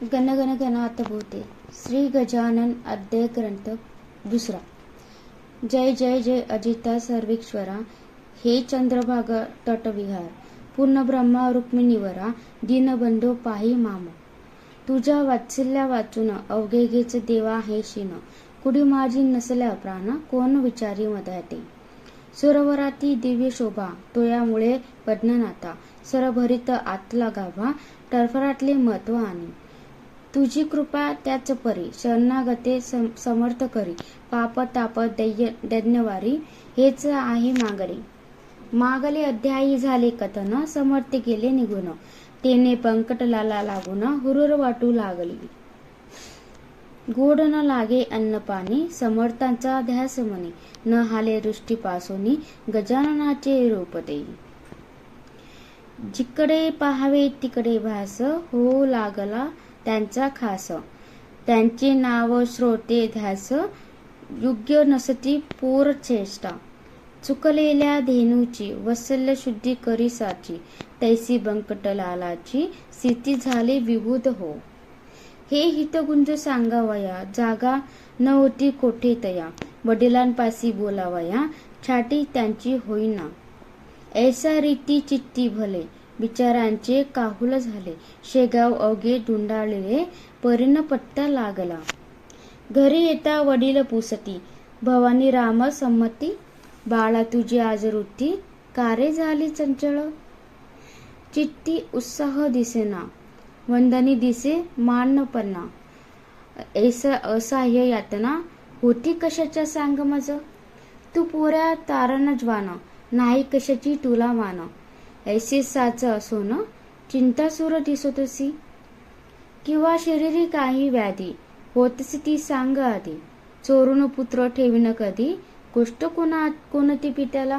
गणगण गणात बोते श्री गजानन अध्याय ग्रंथ दुसरा. जय जय जय अजिता सर्वेश्वरा, हे चंद्रभागा तटविहार, पूर्ण ब्रह्मा रुक्मिणीवरा, दीनबंधो पाही माम. तुझ्या वात्सल्या वाचून अवघेघेच देवा हे शिन, कुडी माझी नसल्या प्राण कोण विचारी मधाते. सुरवराती दिव्य शोभा तोयामुळे पद्मनाथा, सरभरित आतला गाभा टरफराटले महत्व आणि. तुझी कृपा त्याच परी शरणागते समर्थ करी, पाप ताप दैन्यवारी हेच आहे मागणे. मागले अध्यायी झाले कथन, समर्थ गेले निघून, तेने पंकटलाला लागून हुरूर वाटू लागली. गोड न लागे अन्नपाणी समर्थांचा ध्यास मनी, न हाले दृष्टीपासूनी गजाननाचे रूप देई. जिकडे पाहावे तिकडे भास हो लागला त्यांचा खास, त्यांचे नाव श्रोते ध्यास योग्य नसती पोर चेष्टा. चुकलेल्या धेनूची वत्सल शुद्धी करी साची, तैसी बंकटलालाची स्थिती झाली विभूत हो. हे हितगुंज सांगावया जागा न होती कोठे तया, वडिलांपासी बोलावया छाटी त्यांची होईना. ऐसा रीती चित्ती भले विचारांचे काहुल झाले, शेगाव अवघे धुंडाळले परीन पत्ता लागला. घरी येता वडील पुसती भवानी राम संमती, बाळा तुझी आज वृत्ती कारे झाली चंचळ. चित्ती उत्साह दिसेना वंदनी दिसे मानपणा, ऐसा असह्य यातना होती कशाच्या सांग मज. तू पोऱ्या तारण ज्वान नाही कशाची तुला मान, ऐसे साच असोन चिंतासुर दिसतसी. किंवा शरीरी काही व्याधी होतसी ती सांग आधी, चोरून पुत्र ठेवीन कधी गोष्ट कोणती पित्याला.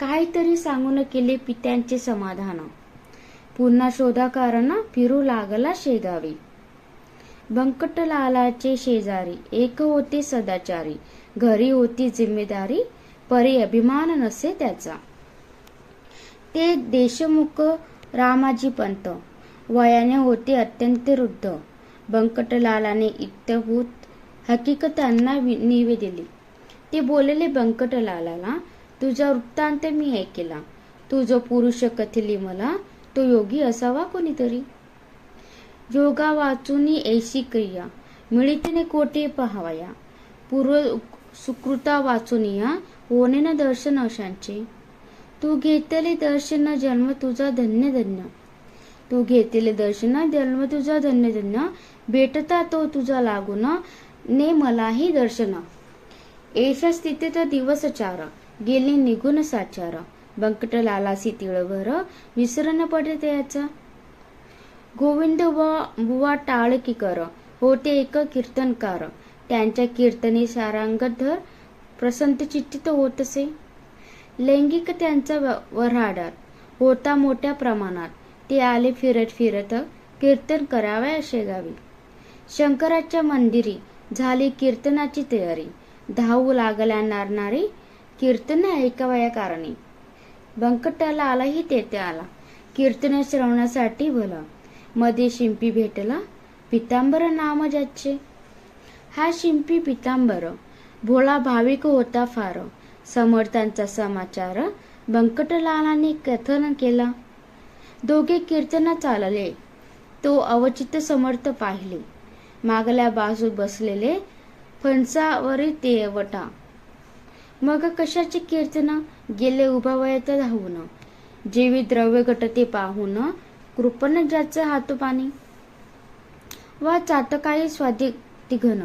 काहीतरी सांगून केले पित्यांचे समाधान, पुन्हा शोधा कारण फिरू लागला शेगावी. बंकटलालाचे शेजारी एक होते सदाचारी, घरी होती जिम्मेदारी परी अभिमान नसे त्याचा. ते देशमुख रामाजी पंत वयाने होते अत्यंत वृद्ध. बंकटलालाने इत्यभूत हकीकत त्यांना निवेदिली. ते बोलले बंकटलालाला, तुझा वृत्तांत मी ऐकला, तू जो पुरुष कथिली मला तो योगी असावा कोणीतरी. योगा वाचूनी ऐशी क्रिया मिळतीने कोठे पहावया, पूर्व सुकृता वाचूनिया होणे न दर्शन अशांचे. तू घेतले दर्शन जन्म तुझा धन्य धन्य, तू घेतले दर्शन जन्म तुझा धन्य धन्य, भेटता तो तुझा लागून ने मलाही दर्शन. ऐशा स्थितीत दिवस चार गेले निघून साचार, बंकटलालासी तिळभर विसरण पडे त्याचा. गोविंद बुवा टाळकीकर होते एक कीर्तनकार, त्यांच्या कीर्तने सारांगधर प्रसंत चित्तित होतसे. लैंगिक त्यांचा वऱ्हाडात होता मोठ्या प्रमाणात. ते आले फिरत फिरत कीर्तन करावया शेगावी. शंकराच्या मंदिरी झाली कीर्तनाची तयारी, धावू लागल्या नारनारी कीर्तन ऐकावया कारणी. बंकटलालाही तेथे आला कीर्तन श्रवणासाठी भला. मध्ये शिंपी भेटला पितांबर नाम ज्याचे. हा शिंपी पितांबर भोळा भाविक होता फार. समर्थांचा समाचार बंकटलालाने कथन केला. दोघे कीर्तना चालले, तो अवचित समर्थ पाहिले. मागल्या बाजू बसलेले फणसावरी तेवटा. मग कशाचे कीर्तन गेले उभावयात धावून, जेवी द्रव्य घटते पाहून कृपण ज्याचं हातोपाणी. वा चातकाई स्वादिक घन,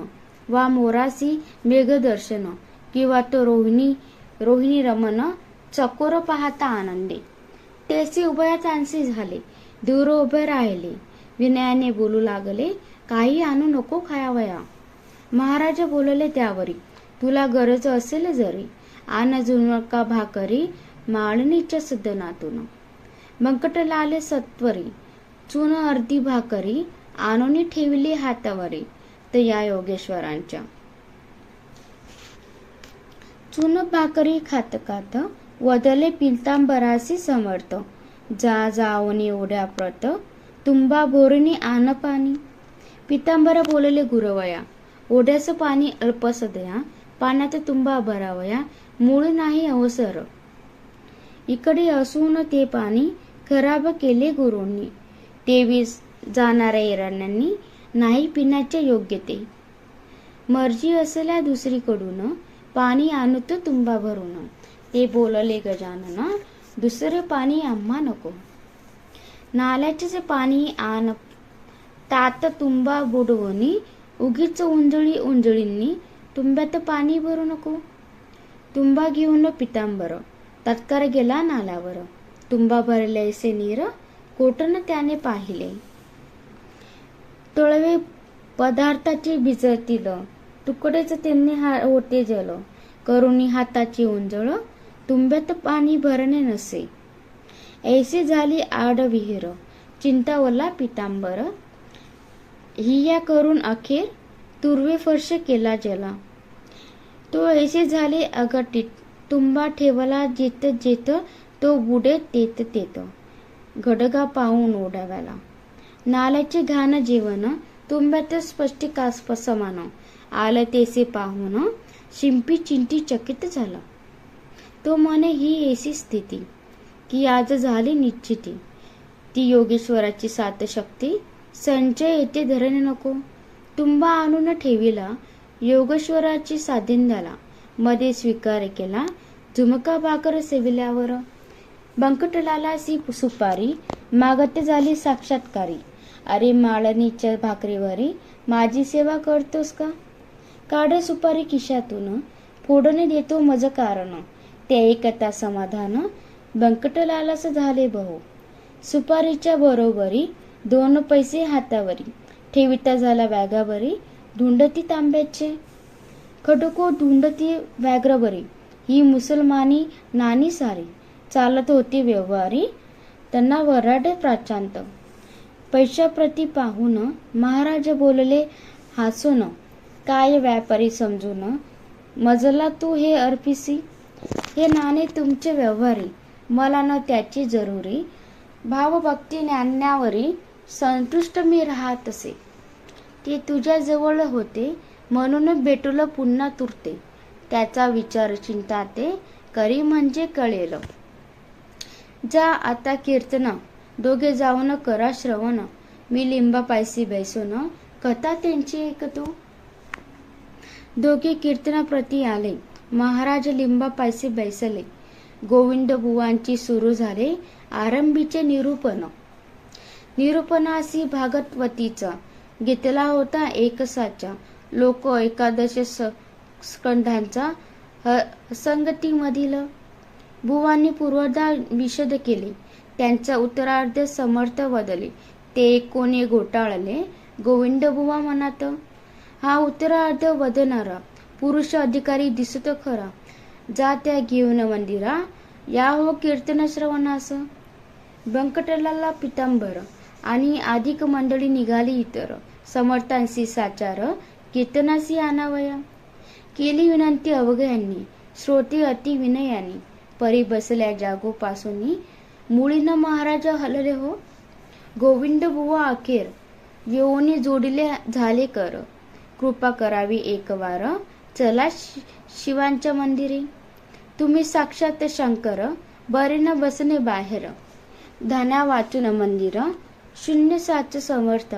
वा मोरासी मेघदर्शन, किंवा तो रोहिणी रमण चकोर पाहता आनंदे. तेचे उभयाचांसी झाले, दूर उभे राहिले, विनयाने बोलू लागले, काही आणू नको खायावया. महाराज बोलले त्यावरी, तुला गरज असेल जरी आन जुनका भाकरी माळणीच्या सदनातून. बंकटलाले सत्वरी चून अर्धी भाकरी आणून ठेवली हातावरी, तर या योगेश्वरांच्या. चून भाकरी खात खात वदले पितांबरासी समर्थ, जा जावनी ओढ्या प्रत तुंबा भोरणी आन पाणी. पितांबर बोलले गुरवया, ओढ्याचं पाणी अल्पस दया, पाण्यात तुंबा भरावया, मूळ नाही अवसर. इकडे असून ते पाणी खराब केले गुरूंनी, तेवी जाणाऱ्या येराण्यांनी नाही पिण्याचे योग्य ते. मर्जी असल्या दुसरीकडून पाणी आणतो तुंबा भरून, ते बोलले गजानन, दुसरे पाणी आम्हा नको. नाल्याचेच पाणी आण तात तुंबा बुडवणी, उगीच उंजळी उंजळींनी तुंब्यात पाणी भरू नको. तुंबा घेऊन पितांबर तत्कार गेला नाल्यावर, तुंबा भरलेसे नीर कोटन त्याने पाहिले. तळवे पदार्थाचे भिजतील, तुकडेच त्यांनी होते जल, करुणी हाताची उंजळ, तुंब्यात पाणी भरणे नसे. ऐसे झाली आड विहीर, चिंतावला पितांबर, हिया करून अखेर तुर्वे फर्श केला जला. तो ऐसे झाले अगटीत, तुंबा ठेवला जेत जेत, तो बुडे तेत तेत, घडगा पाहून ओढाव्याला. नाल्याचे घाण जेवण तुंब्यात स्पष्टी कास्प समान, आलं तेसे पाहून शिंपी चिंटी चकित झाला. तो म्हणे ही ऐसी स्थिती, की आज झाली निश्चिती. ती योगेश्वराची सात शक्ती, संचय येते धरणे नको. तुंबा आणून ठेविला योगेश्वराची साधिंद्याला, मध्ये स्वीकार केला झुमका भाकर सेविल्यावर. बंकटलालासी सुपारी, मागत झाली साक्षात्कारी, अरे माळणीच्या भाकरीवरी माझी सेवा करतोस का. काढ सुपारी खिशातून, फोडणे देतो मज कारण, ते ऐकता समाधान बंकटलालास झाले बहु. सुपारीच्या बरोबरी 2 पैसे हातावरी, ठेविता झाला व्यागावरी धुंडती तांब्याचे. खडको धुंडती व्याघ्रबरी, ही मुसलमानी नानी सारी, चालत होती व्यवहारी त्यांना वराडे प्राचांत. पैशाप्रती पाहून महाराज बोलले हसून, काय व्यापारी समजून मजला तू हे अर्पिसी. हे नाणे तुमचे व्यवहारी, मला न त्याची जरुरी, भावभक्ती ज्ञानावरी संतुष्ट मी राहतसे. ते तुझ्या जवळ होते म्हणून भेटुल पुन्हा तुरते, त्याचा विचार चिंता ते करी म्हणजे कळेल. जा आता कीर्तन, दोघे जाऊन करा श्रवण, मी लिंबापायसी बैसून कथा त्यांची ऐकतो. दोघे कीर्तनाप्रती आले, महाराज लिंबापायसी बैसले. गोविंद बुवांची सुरू झाले आरंभीचे निरूपण. निरूपणासी भागवतीचा घेतला होता एक साचा, लोक एकादश स्कंधांचा संगतीमधील. बुवांनी पूर्वार्ध विशद केले, त्यांचा उत्तरार्ध समर्थ बदले, ते कोणी घोटाळले गोविंद बुवा मनात. हा उत्तरार्ध वदणारा पुरुष अधिकारी दिसत खरा, जा त्या घेऊन मंदिरा, या हो कीर्तन श्रवणास. बंकटलाला पितांबर आणि अधिक मंडळी निघाली इतर, समर्थांशी साचार कीर्तनासी आणावया. केली विनंती अवघ्यांनी, श्रोते अति विनयानी, परी बसल्या जागोपासूनी, मुळीन महाराज हलले हो. गोविंद बुवा अखेर येऊनी जोडिले झाले कर, कृपा करावी एक वार, चला शिवांच्या मंदिरे. तुम्ही साक्षात शंकर, बरे न बसणे बाहेर, धन्या वाचून मंदिर, शून्य साच समर्थ.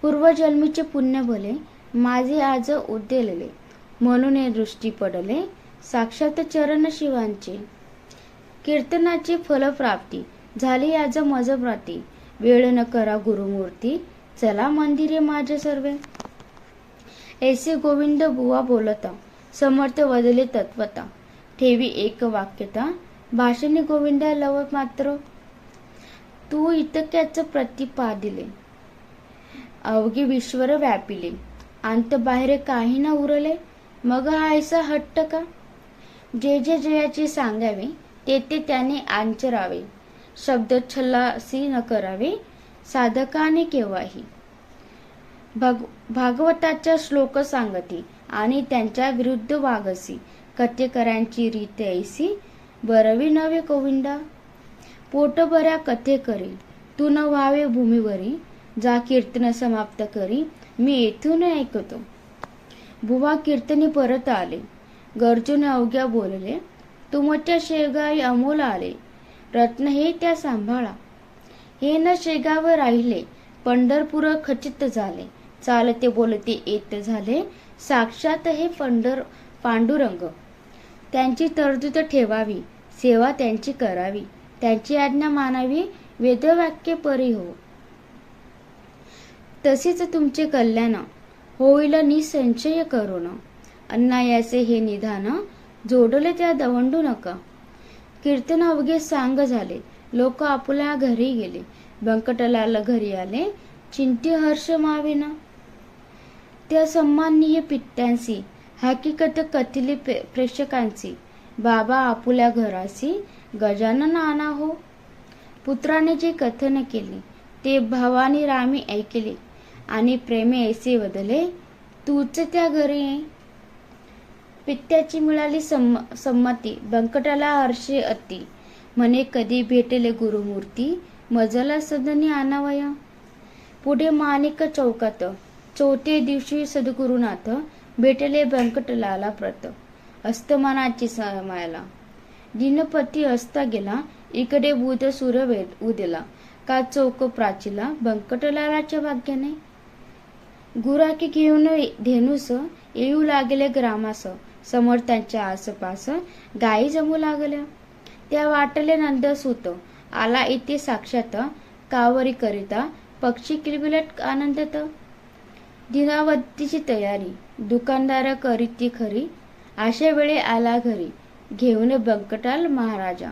पूर्वजन्मीचे पुण्य भले, माझे आज उद्देलले, म्हणून हे दृष्टी पडले साक्षात चरण शिवांचे. कीर्तनाची फलप्राप्ती झाली आज मज प्राती, वेळ न करा गुरुमूर्ती, चला मंदिरे माझे सर्वे. ऐसे गोविंद बुवा बोलता, समर्थ वदले तत्वता, ठेवी एक वाक्यता, भाषणे गोविंदा लव मात्र. तू इतक्याच प्रतिपादिले, अवघे विश्वर व्यापिले, अंत बाहेर काही न उरले, मग हा ऐसा हट्ट का. जे जे जयाचे सांगावे, ते ते त्याने आचरावे, शब्द छल्लासी न करावे, साधकाने केव्हाही. भागवताच्या श्लोक सांगती आणि त्यांच्या विरुद्ध वागसी, कथेकरांची रीत ऐसी, बरवी नव्हे गोविंदा. पोटभऱ्या कथे करी, तू न व्हावे भूमीवरी, जा कीर्तन समाप्त करी, मी येथून ऐकतो. बुवा कीर्तनी परत आले. गर्जून अवघ्या बोलले, तुमच्या शेगावी अमोल आले, रत्न हे त्या सांभाळा. हे न शेगाव राहिले, पंढरपूर खचित झाले. चालते बोलते येत झाले, साक्षात हे पांडुरंग. त्यांची तरतूद ठेवावी, सेवा त्यांची करावी, त्यांची आज्ञा मानावी, वेदवाक्य परी हो. तसेच तुमचे कल्याण होईल निसंशय करून. अन्यायाचे हे निधान, जोडले त्या दवंडू नका. कीर्तन अवघे सांग झाले, लोक आपल्या घरी गेले. व्यंकटलाल घरी आले, चिंती हर्ष मावेना. त्या सन्माननीय पित्यांसी हकीकत कथिली प्रेक्षकांची. बाबा आपुल्या घरासी गजानन आणा हो. पुत्राने जे कथन केले, ते भावानी रामी ऐकले, आणि प्रेमे ऐसे वदले, तूच त्या घरी ये. पित्याची मिळाली संमती, व्यंकटाला हर्षे अति. म्हणे कधी भेटेले गुरुमूर्ती, मजला सदनी आणावया. पुढे माणिक चौकात चौथे दिवशी सद्गुरुनाथ भेटले व्यंकटलाला प्रत. अस्तमानाची समायला दिनपती असता गेला, इकडे बुध सूर्य उदिला. का चौक प्राचीला, व्यंकटलालाच्या भाग्याने. गुराकी घेऊन धेनुस येऊ लागले ग्रामास. समर्थांच्या आसपास गायी जमू लागल्या. त्या वाटले नंदसूत आला इथे साक्षात. कावरी करिता पक्षी किलबिलट आनंदत. दिनावतीची तयारी दुकानदार करीती खरी. अशा वेळे आला घरी घेऊन व्यंकटाल महाराजा.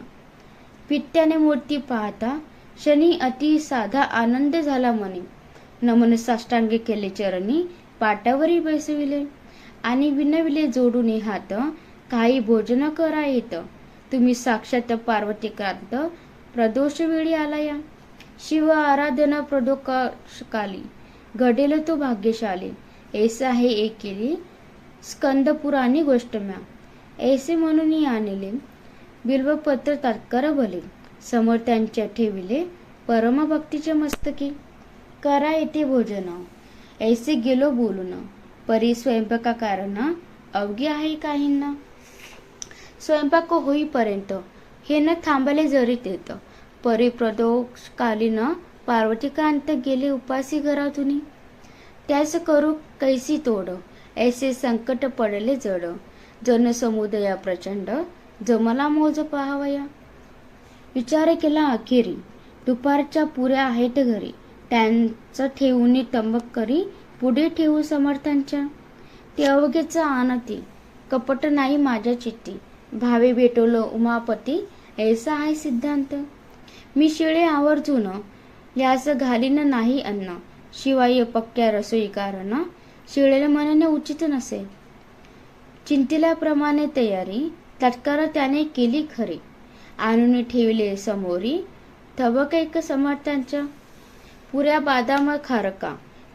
पित्याने मूर्ती पाहता शनी अति साधा आनंद झाला मनी. नमन साष्टांगे केले चरणी, पाटावरी बैसविले, आणि विनविले जोडून हात. काही भोजन करा येत, तुम्ही साक्षात पार्वतीकांत. प्रदोष वेळी आला या, शिव आराधना प्रदोषकाली. घडेल तो भाग्यशाली, ऐसा हे एक केली स्कंद पुराणी गोष्ट म्या. ऐसे म्हणून आणले बिल्वपत्र तात्कार भले. समर्थांच्या ठेविले परमभक्तीचे मस्तकी. करा येथे भोजन, ऐसे गेलो बोलून. परी स्वयंपाका कारण अवघे आहे काहींना. स्वयंपाक होईपर्यंत हे न थांबले जरीत येत. परी प्रदोषकालीन पार्वतीकांत गेले उपासी घरातून. त्यास करू कैसी तोड, ऐसे संकट पडले जड. जनसमुदया प्रचंड, जमला मोज पाहावया. विचार केला अखेरी, दुपारच्या पुऱ्या आहेत घरी. त्यांचं ठेवून तंबक करी, पुढे ठेवू समर्थांच्या. ते अवघेच आणती, कपट नाही माझ्या चित्ती. भावे भेटवलं उमापती, ऐसा आहे सिद्धांत. मी शिळे आवर्जून यास घालीन नाही अन्न. शिवाय पक्क्या रसोई कारण, शिळेला म्हणणे उचित नसे. चिंतिल्याप्रमाणे तयारी तत्कार त्याने केली खरी. आणून ठेवले समोरी, तबक एक समर्थांच्या. पुऱ्या बादाम खारका,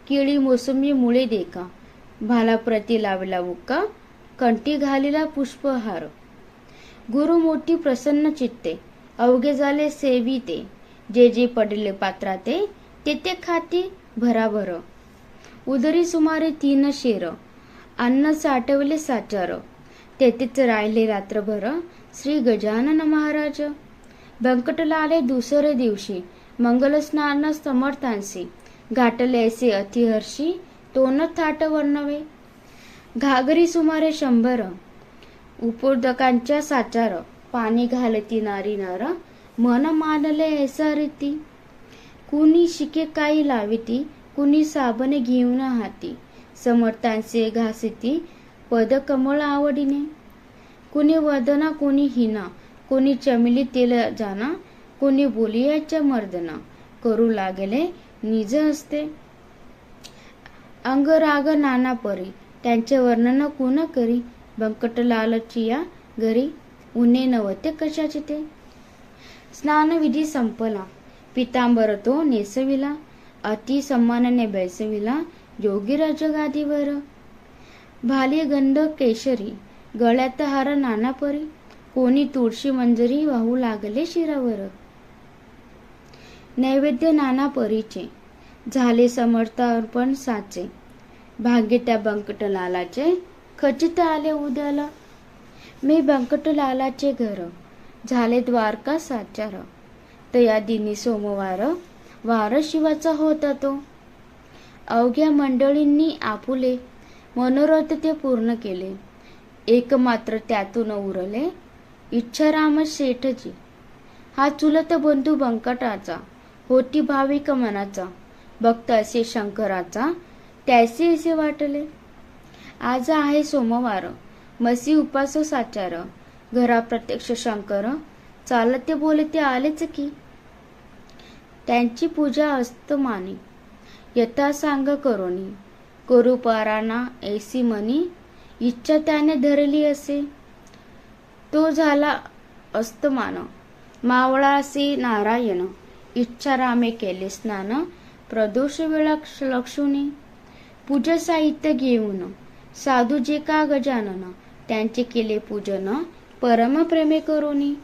केळी मोसंबी मुळे देखा. भाला प्रती लावला बुक्का, कंठी घालीला पुष्पहार. गुरु मोठी प्रसन्न चित्ते, अवघे झाले सेविते. जे जे पडले पात्राते, ते ते खाती भराभर. उदरी सुमारे 3 शेर, अन्न साठवले साचार. तेथेच राहिले रात्रभर, श्री गजानन महाराज. व्यंकटलाले दुसरे दिवशी, मंगल स्नान समर्थांसी. घाटले ऐसे अतिहर्षी, तोन थाट वर्णवे. घागरी सुमारे 100, उपोदकांच्या साचार. पाणी घालती नारी नार, मन मानले ऐसा रीती. कुणी शिके काही लाविती, कुणी साबण घेऊन हाती. समर्थांचे घासिती, पद कमळ आवडीने. कुणी वदना कुणी हिना, कुणी चमिली तेल जाना. कुणी बोलियाच्या मर्दना, करू लागले निज असते. अंगराग नाना परी, त्यांचे वर्णन कुण करी. व्यंकटलालची या घरी, उन्हे नव्हते कशाचे ते. स्नानविधी संपला, पितांबर तो नेसविला. अति सन्मानाने बैसविला, योगीराज गादीवर. भाली गंध केशरी, गळ्यात हार नाना परी. कोणी तुळशी मंजरी वाहू लागले शिरावर. नैवेद्य नाना परीचे, झाले समर्थार्पण साचे. भाग्य त्या बंकटलालाचे, खचित आले उद्याला. मी बंकटलालाचे घर, झाले द्वारका साचार. तया दिनी सोमवार, वार शिवाचा होता तो. अवघ्या मंडळींनी आपुले मनोरथ ते पूर्ण केले. एक मात्र त्यातून उरले, इच्छाराम शेठजी. हा चुलत बंधू बंकटाचा, होती भाविक मनाचा. भक्त असे शंकराचा, त्याचे असे वाटले. आज आहे सोमवार, मसी उपास साचार. घरा प्रत्यक्ष शंकर, चालते बोलते आलेच की. त्यांची पूजा अस्तमानी, यथा सांग करोनी. करू पाराना ऐसी मनी, इच्छा त्याने धरली असे. तो झाला अस्तमान, मावळासी नारायण. इच्छा रामे केले स्नान, प्रदोष वेळा लक्षुनी. पूजा साहित्य घेऊन, साधू जे का गजानन. त्यांचे केले पूजन, परमप्रेमे करोनी.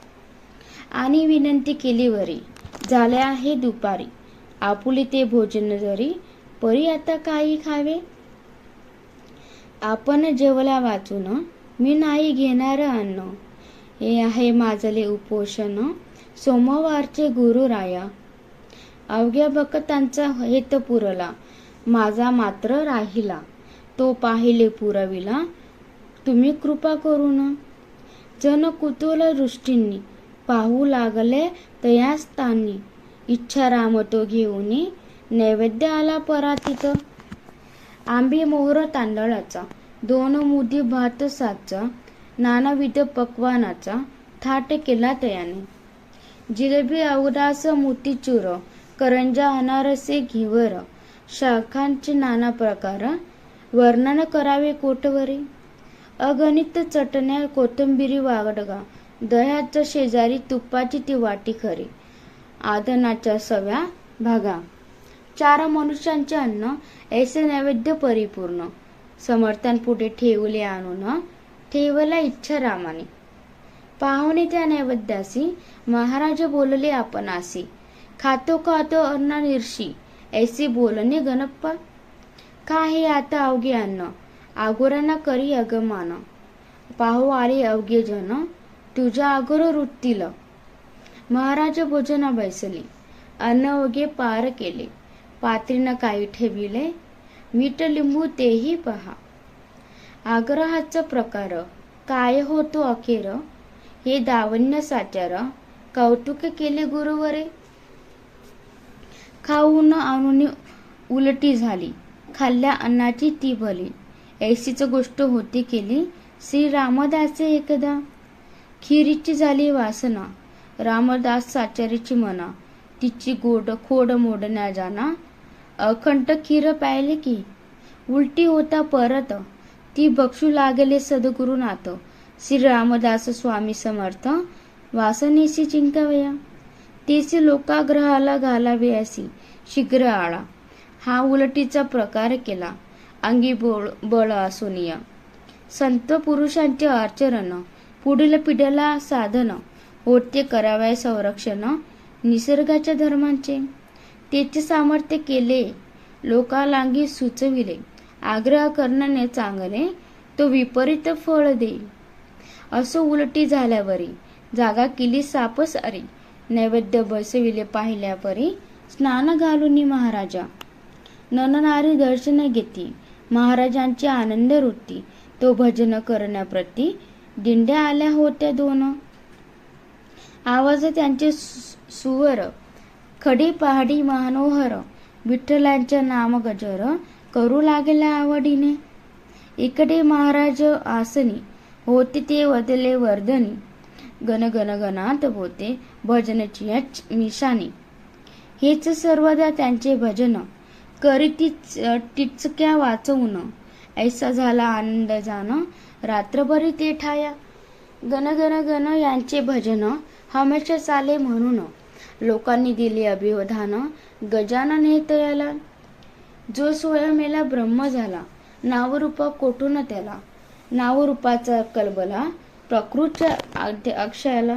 आणि विनंती केली वरी, झाले आहे दुपारी. आपुले ते भोजन जरी, परी आता काही खावे. आपण जेवल्या वाचून, मी नाही घेणार अन्न. हे आहे माझले उपोषण, सोमवारचे गुरुराया. अवघ्या भक्तांचा हेत पुरला, माझा मात्र राहिला. तो पाहिले पुरविला, तुम्ही कृपा करून. जन कुतूहल दृष्टींनी, पाहू लागले तया स्थानी. इच्छा राम तो घेऊनी, नैवेद्य आला परातीत. आंबे मोहर तांदळाचा, 2 मुठी भात साचा. नानाविध पक्वानाचा, थाट केला तयाने. जिलेबी अवघास मोतीचूर, करंजा अनारसे घेवर. शाखांचे नाना प्रकार, वर्णन करावे कोटवरी. अगणित चटण्या कोथिंबिरी वागडगा, दह्याच्या शेजारी तुपाची ती वाटी खरी. आदनाच्या सव्या भागा, 4 मनुष्यांचे अन्न, ऐसे नैवेद्य परिपूर्ण. समर्थांपुढे ठेवले आणून, ठेवला इच्छा रामाने. पाहुणे त्या नैवेद्यासी, महाराज बोलले आपणासी. खातो खातो अन्न निर्शी, ऐसे बोलणे गणप्पा. का हे आता अवघे अन्न, आगोरांना करी अगमान. पाहू आले अवघे जन, तुझ्या आगोर वृत्तील. महाराज भोजना बैसले, अन्न अवघे पार केले. पात्रीनं काही ठेविले, मीठ लिंबू तेही पहा. आग्रहाचा प्रकार, काय होतो अखेर. हे दावण्य साचार, कौतुक केले गुरुवरे. खाऊन आणून उलटी झाली, खाल्ल्या अन्नाची ती भली. ऐशीच गोष्ट होती केली, श्री रामदासे एकदा. खिरीची झाली वासना, रामदास साचारीची मना. तिची गोड खोड मोडण्या जाना, अखंड खीर प्यायले की. उलटी होता परत, ती बक्षू लागले सद्गुरुनाथ. श्री रामदास स्वामी समर्थ, वासनेशी चिंकावया. तेसी लोकाग्रहाला घालावे असी, शीघ्र आळा. हा उलटीचा प्रकार केला, अंगी बळ असुनिया. संत पुरुषांचे आचरण, पुढील पिढ्याला साधन. होते करावयास संरक्षण, निसर्गाच्या धर्मांचे. त्याचे सामर्थ्य केले, लोकालांगी सुचविले. आग्रह करण्याने चांगले, तो विपरीत फळ देईल. असो उलटी झाल्यावरी, जागा केली सापसारी. नैवेद्य बसविले पाहिल्या परी, स्नान घालून महाराजा. नरनारी दर्शन घेती, महाराजांची आनंद वृत्ती. तो भजन करण्याप्रती, दिंड्या आल्या होत्या 2. आवाज त्यांचे सुवर, खडी पहाडी मनोहर. विठ्ठलांच्या नाम गजर, करू लागल्या आवडीने. इकडे महाराज आसनी, होते ते वदले वर्धनी. गण गण गणात होते, भजनची मिशानी. हेच सर्वदा त्यांचे भजन, करीती टिचक्या वाचवून. ऐसा झाला आनंद जाण, रात्रभरी ते ठाया. गण गण गण यांचे भजन, हमेशा चाले म्हणून. लोकांनी दिले अभिवधान, गजानन हे तयाला. जो स्वयमेला ब्रह्म झाला, नावरूपा कोठून त्याला. नावरूपाचा कलबला, प्रकृतच्या अक्षयाला.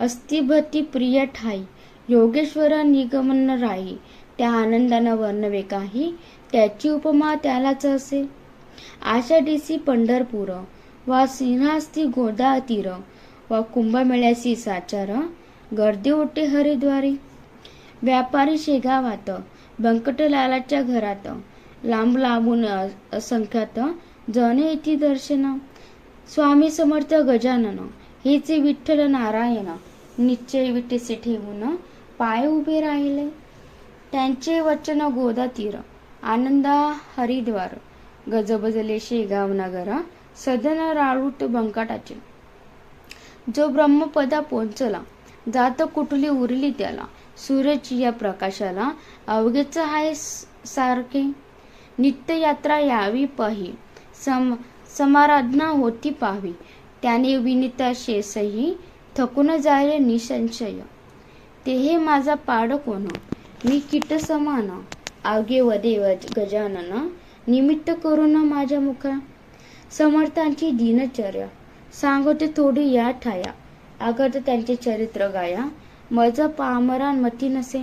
अस्तिभती प्रिय ठाई, योगेश्वर निगमन राही. त्या आनंदानं वर्णवे काही, त्याची उपमा त्यालाच असे. आषाढीसी पंढरपूर, वा सिंहास्ती गोदा तीर, वा कुंभमेळ्यासी साचार, गर्दी ओटे हरिद्वारी. व्यापारी शेगावात, बंकटलालाच्या घरात, लांब लांबून असंख्यात जण येती दर्शन. स्वामी समर्थ गजानन, हेचे विठ्ठल नारायण, निश्चय विटेचे ठेवून पाय उभे राहिले. त्यांचे वचन गोदा तीर, आनंदा हरिद्वार, गजबजले शेगाव नगरा, सदन राळूट बंकाटाचे. जो ब्रह्मपदा पोचला, जात कुठली उरली त्याला, सूर्याच्या प्रकाशाला अवघेच आहे सारखे. नित्ययात्रा यावी पाही, समाराधना होती पाहावी, त्याने विनिता शेषही थकून जायले निसंशय. ते हे माझा पाड कोण, मी कीट समान, अवघे वदे गजानन, निमित्त करून माझ्या मुखा. समर्थांची दिनचर्या सांगते थोडी या ठाया, अगत त्यांचे चरित्र गाया, मज पामरान मती नसे.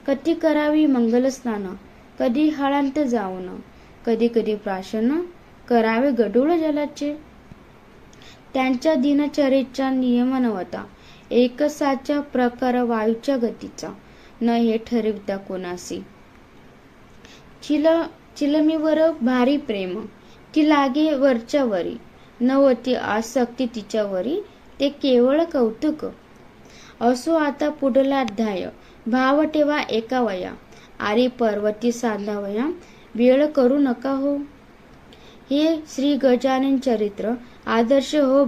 कधी करावी मंगलस्नान, कधी हळांत जाऊन, कधी कधी प्राशन करावे गडूळ जलाचे. त्यांच्या दिनचर्येचा नियम नव्हता एकसाचा प्रकार वायूच्या गतीचा, न हे ठरविता कोणासी. चिलमीवर भारी प्रेम, ती लागे वरच्या वरी, नव्हती आसक्ती तिच्यावरी, ते केवळ कौतुक. असो आता पुढला अध्याय, भाव ठेवा एका वया, आरी पर्वती सांधावया, वेळ करू नका हो. हे श्री गजानन चरित्र आदर्श हो